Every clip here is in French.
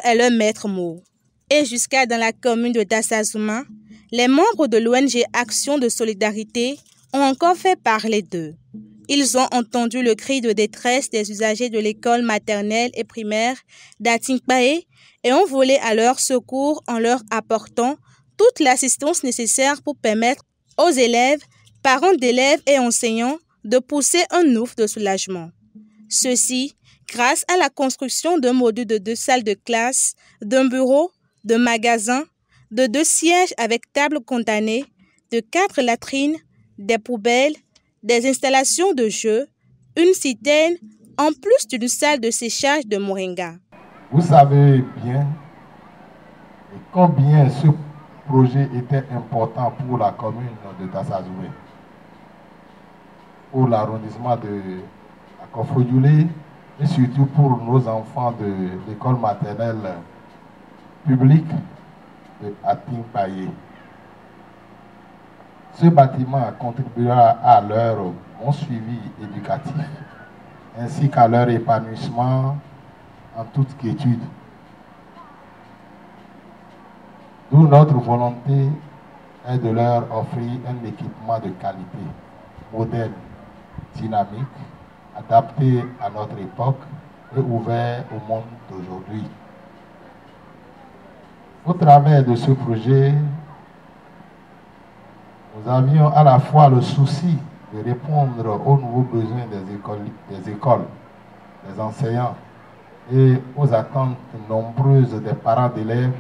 est leur maître mot. Et jusqu'à dans la commune de Dasazouma, les membres de l'ONG Action de Solidarité ont encore fait parler d'eux. Ils ont entendu le cri de détresse des usagers de l'école maternelle et primaire d'Atinkpaé et ont volé à leur secours en leur apportant toute l'assistance nécessaire pour permettre aux élèves, parents d'élèves et enseignants de pousser un ouf de soulagement. Ceci grâce à la construction d'un module de 2 salles de classe, d'un bureau, de magasins, de 2 sièges avec table condamnée, de 4 latrines, des poubelles, des installations de jeux, une citerne, en plus d'une salle de séchage de moringa. Vous savez bien combien ce projet était important pour la commune de Dasazouma, pour l'arrondissement de Akofoyoulé et surtout pour nos enfants de l'école maternelle publique de Atinkpaé. Ce bâtiment contribuera à leur bon suivi éducatif ainsi qu'à leur épanouissement en toute quiétude. D'où notre volonté est de leur offrir un équipement de qualité, moderne, dynamique, adapté à notre époque et ouvert au monde d'aujourd'hui. Au travers de ce projet, nous avions à la fois le souci de répondre aux nouveaux besoins des écoles, des enseignants et aux attentes nombreuses des parents d'élèves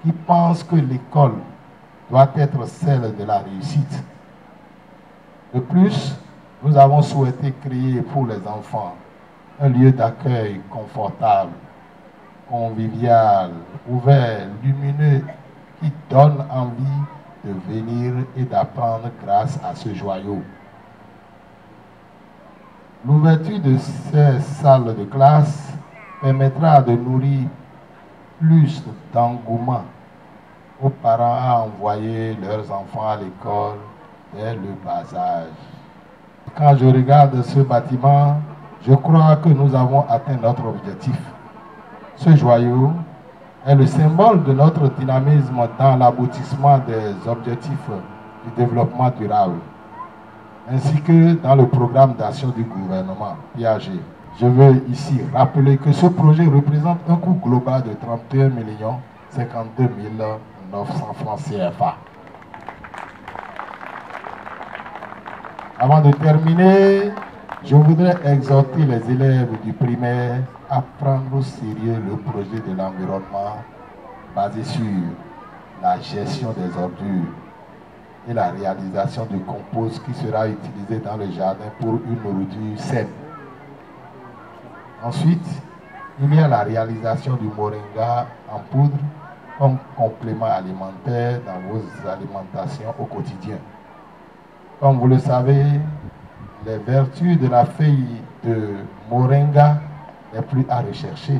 qui pensent que l'école doit être celle de la réussite. De plus, nous avons souhaité créer pour les enfants un lieu d'accueil confortable, convivial, ouvert, lumineux, qui donne envie de venir et d'apprendre grâce à ce joyau. L'ouverture de ces salles de classe permettra de nourrir plus d'engouement aux parents à envoyer leurs enfants à l'école dès le bas âge. Quand je regarde ce bâtiment, je crois que nous avons atteint notre objectif. Ce joyau est le symbole de notre dynamisme dans l'aboutissement des objectifs du développement durable, ainsi que dans le programme d'action du gouvernement, PAG. Je veux ici rappeler que ce projet représente un coût global de 31 52 900 francs CFA. Avant de terminer, je voudrais exhorter les élèves du primaire à prendre au sérieux le projet de l'environnement basé sur la gestion des ordures et la réalisation du compost qui sera utilisé dans le jardin pour une nourriture saine. Ensuite, il y a la réalisation du moringa en poudre comme complément alimentaire dans vos alimentations au quotidien. Comme vous le savez, les vertus de la feuille de moringa n'est plus à rechercher.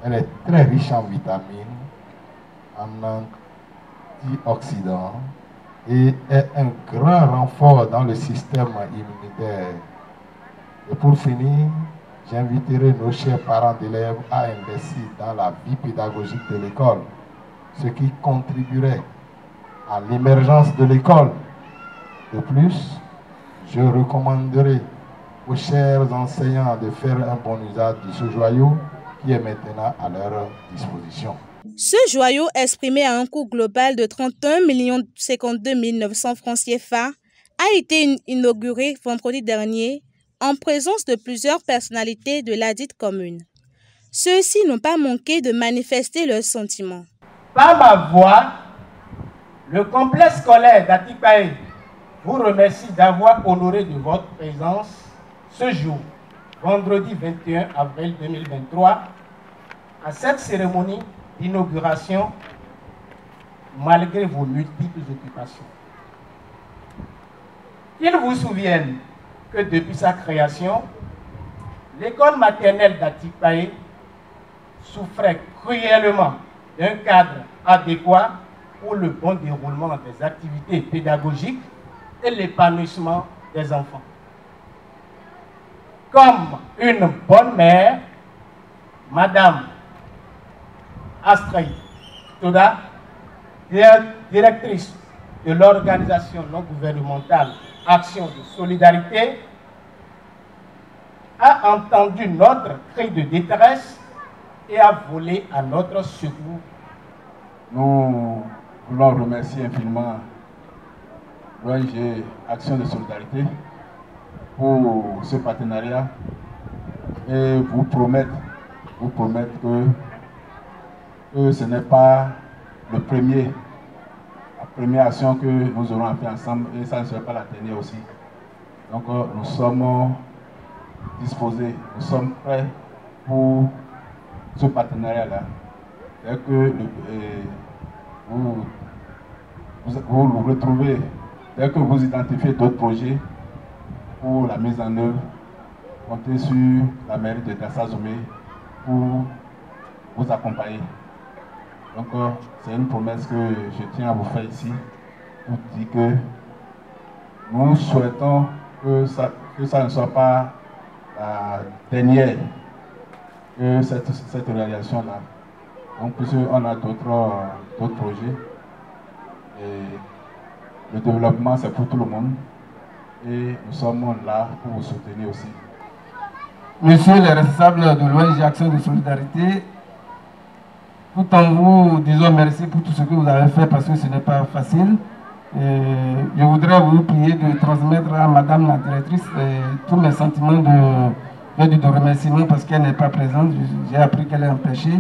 Elle est très riche en vitamines, en antioxydants et est un grand renfort dans le système immunitaire. Et pour finir, j'inviterai nos chers parents d'élèves à investir dans la vie pédagogique de l'école, ce qui contribuerait à l'émergence de l'école. De plus, je recommanderai aux chers enseignants de faire un bon usage de ce joyau qui est maintenant à leur disposition. Ce joyau, exprimé à un coût global de 31 52 900 francs CFA, a été inauguré vendredi dernier en présence de plusieurs personnalités de la dite commune. Ceux-ci n'ont pas manqué de manifester leurs sentiments. Par ma voix, le complexe scolaire d'Atinkpaé vous remercie d'avoir honoré de votre présence ce jour, vendredi 21 avril 2023, à cette cérémonie d'inauguration malgré vos multiples occupations. Qu'il vous souvienne que depuis sa création, l'école maternelle d'Atinkpaé souffrait cruellement d'un cadre adéquat pour le bon déroulement des activités pédagogiques et l'épanouissement des enfants. Comme une bonne mère, Madame Astrid Toda, directrice de l'organisation non gouvernementale Action de Solidarité, a entendu notre cri de détresse et a volé à notre secours. Nous voulons remercier infiniment l'ONG Action de Solidarité pour ce partenariat et vous promettre que ce n'est pas la première action que nous aurons fait ensemble et ça ne sera pas la dernière aussi. Donc nous sommes disposés, nous sommes prêts pour ce partenariat-là. Dès que vous vous retrouvez, dès que vous identifiez d'autres projets pour la mise en œuvre, comptez sur la mairie de Dassazomé pour vous accompagner. Donc c'est une promesse que je tiens à vous faire ici pour dire que nous souhaitons que ça ne soit pas la dernière que cette réalisation-là. Donc puisqu'on a d'autres projets et le développement c'est pour tout le monde et nous sommes là pour vous soutenir aussi. Monsieur le responsable de l'ONG Action de Solidarité, tout en vous disant merci pour tout ce que vous avez fait parce que ce n'est pas facile. Je voudrais vous prier de transmettre à Madame la directrice tous mes sentiments de remerciement parce qu'elle n'est pas présente. J'ai appris qu'elle est empêchée.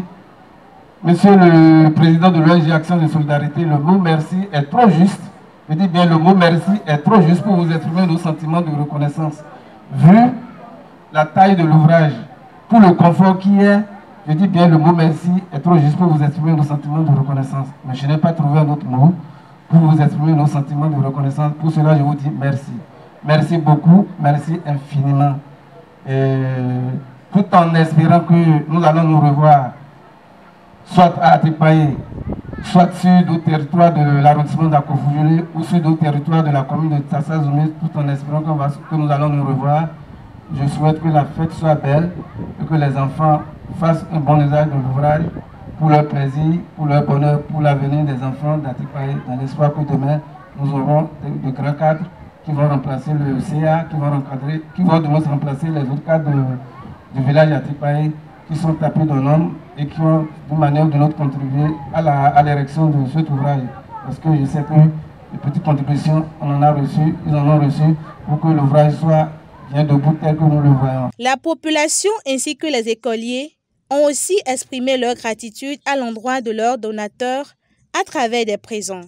Monsieur le président de l'ONG Action de Solidarité, le mot merci est trop juste. Je dis bien le mot merci est trop juste pour vous exprimer nos sentiments de reconnaissance. Vu la taille de l'ouvrage, tout le confort qui est, je dis bien le mot merci est trop juste pour vous exprimer nos sentiments de reconnaissance. Mais je n'ai pas trouvé un autre mot pour vous exprimer nos sentiments de reconnaissance. Pour cela, je vous dis merci. Merci beaucoup, merci infiniment. Tout en espérant que nous allons nous revoir, soit à Atipaye, soit sur d'autres territoires de l'arrondissement d'Akofujele ou sur d'autres territoires de la commune de Dassazomé, tout en espérant que nous allons nous revoir. Je souhaite que la fête soit belle et que les enfants fassent un bon usage de l'ouvrage pour leur plaisir, pour leur bonheur, pour l'avenir des enfants d'Atipaye, dans l'espoir que demain, nous aurons de grands cadres qui vont remplacer le CA, qui vont devoir remplacer les autres cadres du village d'Atipaye, qui sont tapés d'un homme et qui ont d'une manière ou d'une autre contribué à l'érection de cet ouvrage. Parce que je sais que les petites contributions, ils en ont reçu pour que l'ouvrage soit bien debout tel que nous le voyons. La population ainsi que les écoliers ont aussi exprimé leur gratitude à l'endroit de leurs donateurs à travers des présents.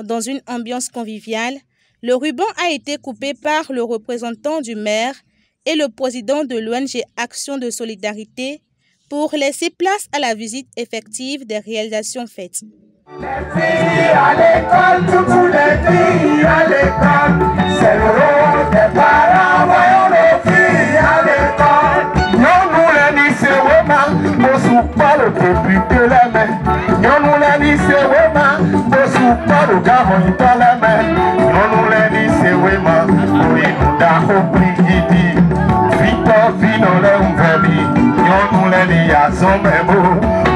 Dans une ambiance conviviale, le ruban a été coupé par le représentant du maire et le président de l'ONG Action de Solidarité pour laisser place à la visite effective des réalisations faites. Les filles à l'école, toutes les filles à l'école, c'est le rôle des parents, voyons nos filles à l'école. Non, nous les lycées, vraiment, nous sommes pas le député les mains. Non, nous les lycées, vraiment, nous sommes pas le gamin dans les mains. Non, nous les lycées, vraiment, nous nous avons pris Victor Vino le verbi, nous les lycées, même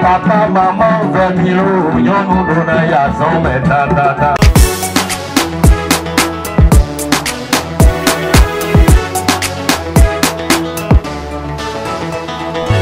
papa, maman, verbi, nous nous donnons ya son métadada.